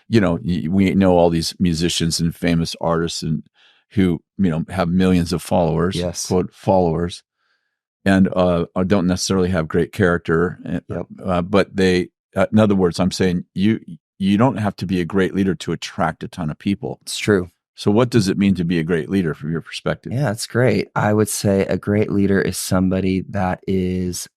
We know all these musicians and famous artists and who, have millions of followers, Yes. quote followers, and don't necessarily have great character. Yep. But they, in other words, I'm saying you don't have to be a great leader to attract a ton of people. It's true. So what does it mean to be a great leader from your perspective? Yeah, it's great. I would say a great leader is somebody that is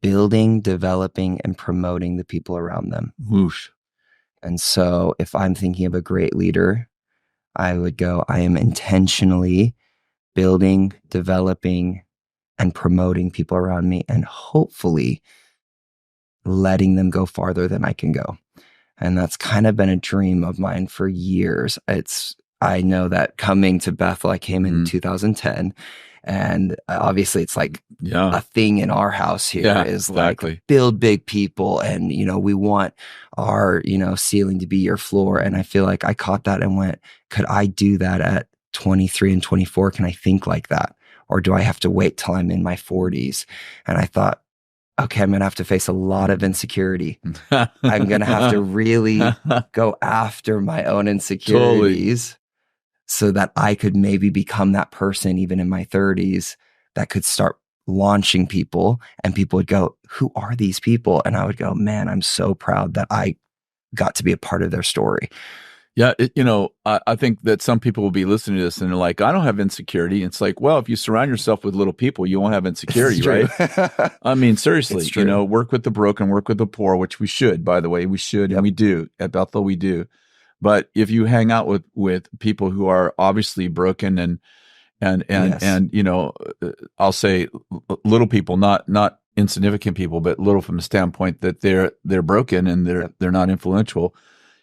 building, developing, and promoting the people around them. Whoosh. And so if I'm thinking of a great leader, I would go, I am intentionally building, developing, and promoting people around me, and hopefully letting them go farther than I can go. And that's kind of been a dream of mine for years. I know that coming to Bethel, I came in 2010, and obviously it's like a thing in our house here is exactly. Like build big people, and we want our ceiling to be your floor. And I feel like I caught that and went, could I do that at 23 and 24? Can I think like that, or do I have to wait till I'm in my 40s? And I thought, okay, I'm going to have to face a lot of insecurity. I'm going to have to really go after my own insecurities so that I could maybe become that person even in my 30s that could start launching people, and people would go, who are these people? And I would go, man, I'm so proud that I got to be a part of their story. Yeah. I think that some people will be listening to this and they're like, I don't have insecurity. It's like, well, if you surround yourself with little people, you won't have insecurity, right? I mean, seriously, work with the broken, work with the poor, which we should, by the way, we should. And we do at Bethel, we do. But if you hang out with people who are obviously broken and I'll say little people, not insignificant people, but little from the standpoint that they're broken and they're not influential,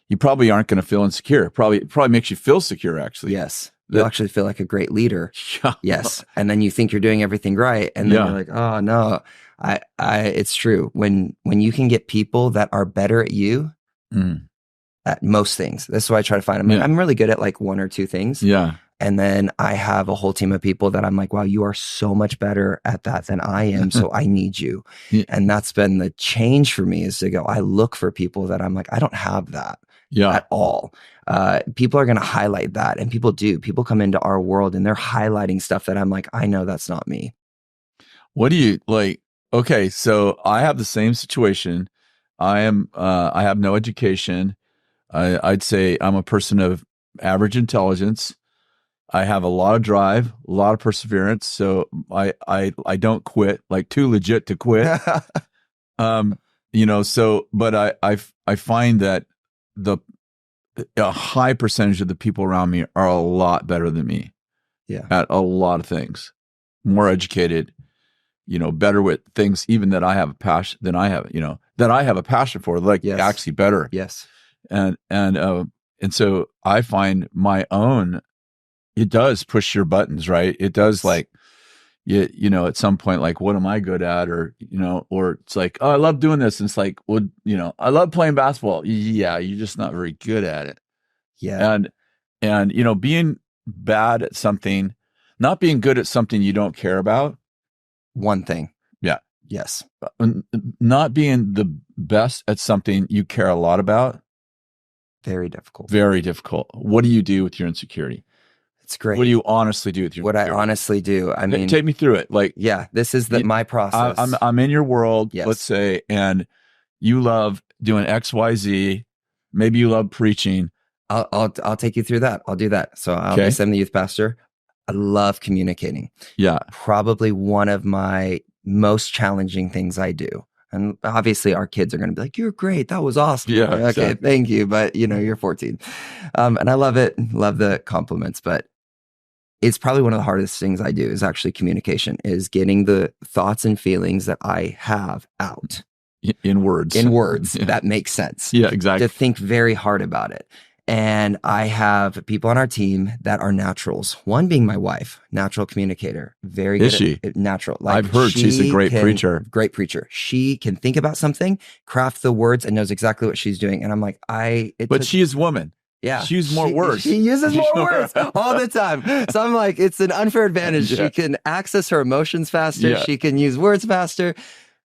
you probably aren't going to feel insecure. Probably makes you feel secure, actually. Yes. You actually feel like a great leader. Yes. And then you think you're doing everything right. And then you're like, oh no, it's true. When you can get people that are better at you at most things, that's why I try to find them. I'm really good at like one or two things. Yeah. And then I have a whole team of people that I'm like, wow, you are so much better at that than I am. So I need you. And that's been the change for me, is to go, I look for people that I'm like, I don't have that. At all. People are going to highlight that, and people do. People come into our world and they're highlighting stuff that I'm like, I know that's not me. What do you like? Okay, so I have the same situation. I have no education. I'd say I'm a person of average intelligence. I have a lot of drive, a lot of perseverance. So I don't quit, like too legit to quit. But I find that a high percentage of the people around me are a lot better than me at a lot of things, more educated, better with things even that I have a passion for, like actually better. Yes. And so I find my own, it does push your buttons, right? It does, like, at some point, like, what am I good at? Or it's like, oh, I love doing this. And it's like, well, I love playing basketball. Yeah. You're just not very good at it. Yeah. And being bad at something, not being good at something you don't care about. One thing. Yeah. Yes. Not being the best at something you care a lot about. Very difficult. Very difficult. What do you do with your insecurity? It's great. What do you honestly do with your insecurity? What I honestly do, I mean, take me through it. Like, this is my process. I'm in your world, let's say, and you love doing X, Y, Z. Maybe you love preaching. I'll take you through that. I'll do that. So I'm the youth pastor. I love communicating. Yeah. Probably one of my most challenging things I do. And obviously our kids are going to be like, you're great. That was awesome. Yeah. Okay. Exactly. Thank you. But you're 14. And I love it. Love the compliments, but it's probably one of the hardest things I do is actually communication, is getting the thoughts and feelings that I have out. In words. That make sense. Yeah, exactly. To think very hard about it. And I have people on our team that are naturals. One being my wife, natural communicator, very good. Is she? Natural. Like, I've heard she's a great preacher. Great preacher. She can think about something, craft the words, and knows exactly what she's doing. And I'm like, but she is woman. Yeah. She uses more words. She uses more words all the time. So I'm like, it's an unfair advantage. Yeah. She can access her emotions faster. Yeah. She can use words faster.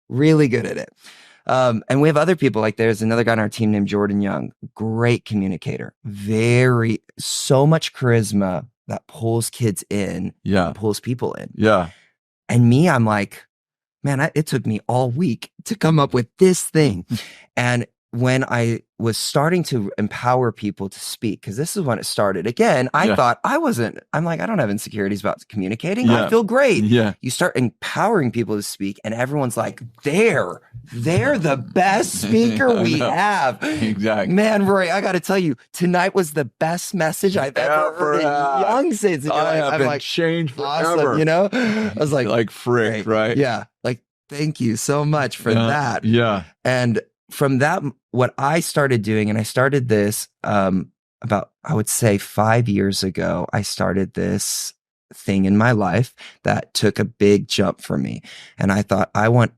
Really good at it. And we have other people, like there's another guy on our team named Jordan Young, great communicator, so much charisma that pulls kids in, Yeah. pulls people in. Yeah. And me, I'm like, man, it took me all week to come up with this thing. And when I was starting to empower people to speak, because this is when it started. Again, I thought I'm like, I don't have insecurities about communicating. Yeah. I feel great. Yeah. You start empowering people to speak, and everyone's like, they're the best speaker we have. Exactly. Man, Rory, I got to tell you, tonight was the best message I've ever heard in young since. I have been changed forever. Awesome, you know? I was like frick, right? Yeah. Like, thank you so much for that. Yeah. And from that, what I started doing, and I started this about, I would say 5 years ago, I started this thing in my life that took a big jump for me. And I thought, I want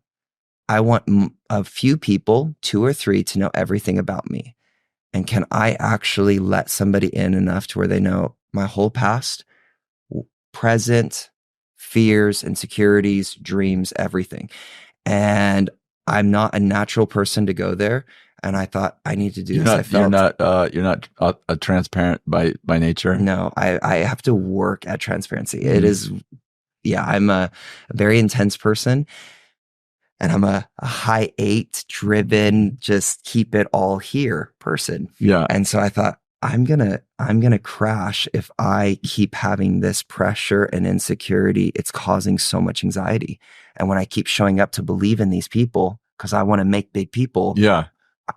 a few people, 2 or 3, to know everything about me. And can I actually let somebody in enough to where they know my whole past, present, fears, insecurities, dreams, everything. And I'm not a natural person to go there. And I thought, I need to do this. You're not a transparent by nature. No, I have to work at transparency. It is, I'm a very intense person. And I'm a high 8 driven, just keep it all here person. Yeah. And so I thought, I'm gonna crash if I keep having this pressure and insecurity. It's causing so much anxiety. And when I keep showing up to believe in these people, because I want to make big people,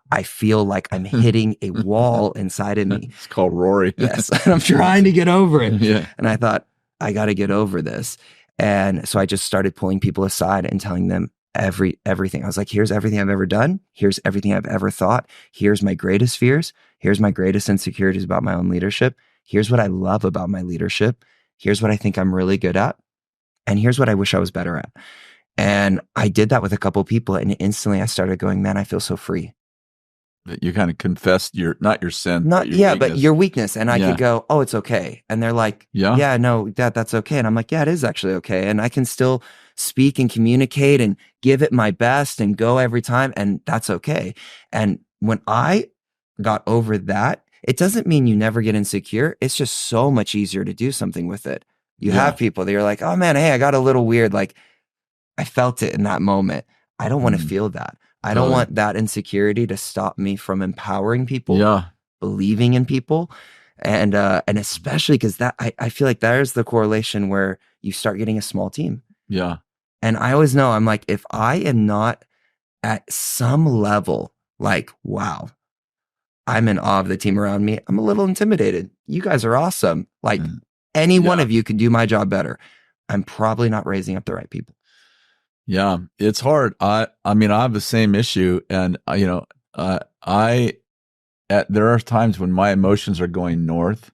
I feel like I'm hitting a wall inside of me. It's called Rory. Yes. And I'm trying to get over it. Yeah. And I thought, I got to get over this. And so I just started pulling people aside and telling them everything. I was like, here's everything I've ever done. Here's everything I've ever thought. Here's my greatest fears. Here's my greatest insecurities about my own leadership. Here's what I love about my leadership. Here's what I think I'm really good at. And here's what I wish I was better at. And I did that with a couple of people, and instantly I started going, man, I feel so free. You kind of confessed not your sin, but your weakness. And I could go, oh, it's okay. And they're like, no, that's okay. And I'm like, yeah, it is actually okay. And I can still speak and communicate and give it my best and go every time. And that's okay. And when I got over that, it doesn't mean you never get insecure. It's just so much easier to do something with it. You have people that you're like, oh man, hey, I got a little weird. Like, I felt it in that moment. I don't want to feel that. I don't want that insecurity to stop me from empowering people, believing in people. And especially because that, I feel like there's the correlation where you start getting a small team. Yeah. And I always know, I'm like, if I am not at some level, like, wow, I'm in awe of the team around me, I'm a little intimidated. You guys are awesome. Like any one of you could do my job better. I'm probably not raising up the right people. Yeah, it's hard. I mean, I have the same issue, and there are times when my emotions are going north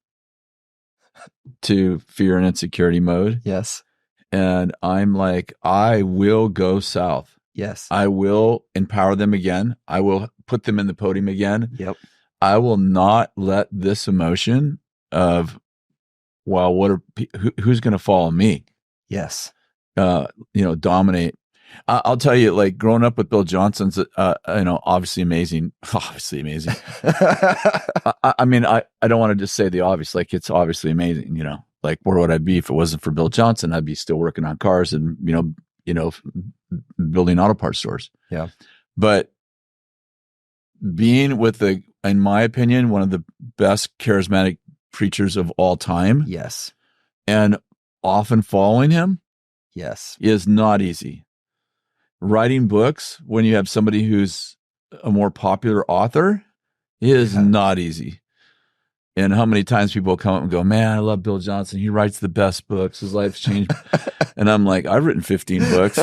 to fear and insecurity mode. Yes. And I'm like, I will go south. Yes. I will empower them again. I will put them in the podium again. Yep. I will not let this emotion of, well, who's going to follow me? Yes. Dominate. I'll tell you, like growing up with Bill Johnson's, obviously amazing. Obviously amazing. I mean, I don't want to just say the obvious, like it's obviously amazing, like where would I be if it wasn't for Bill Johnson? I'd be still working on cars and, building auto parts stores. Yeah. But being with in my opinion, one of the best charismatic preachers of all time. Yes. And often following him. Yes. Is not easy. Writing books when you have somebody who's a more popular author is not easy. And how many times people come up and go, man, I love Bill Johnson. He writes the best books. His life's changed. And I'm like, I've written 15 books.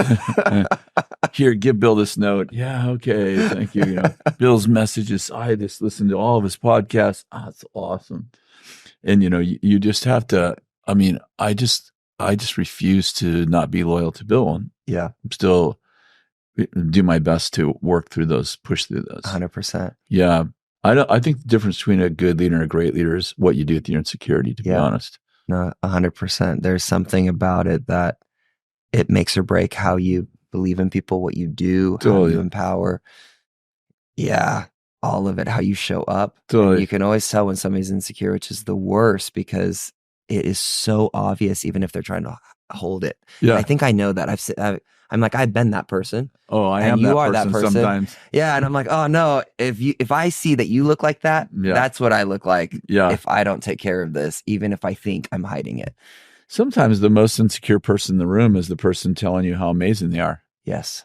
Here, give Bill this note. Yeah, okay, thank you. Bill's messages, I just listened to all of his podcasts. That's awesome. And, you just have to, I mean, I just refuse to not be loyal to Bill. And I'm still do my best to work through those, push through those. 100%. Yeah. I think the difference between a good leader and a great leader is what you do with your insecurity, to be honest. No, 100%. There's something about it that it makes or break how you believe in people, what you do, how you empower. Yeah. All of it, how you show up. Totally. You can always tell when somebody's insecure, which is the worst because it is so obvious, even if they're trying to hold it. Yeah. And I think I know that. I'm like, I've been that person. Oh, I am that person sometimes. Yeah. And I'm like, oh no, if I see that you look like that, that's what I look like. Yeah. If I don't take care of this, even if I think I'm hiding it. Sometimes the most insecure person in the room is the person telling you how amazing they are. Yes.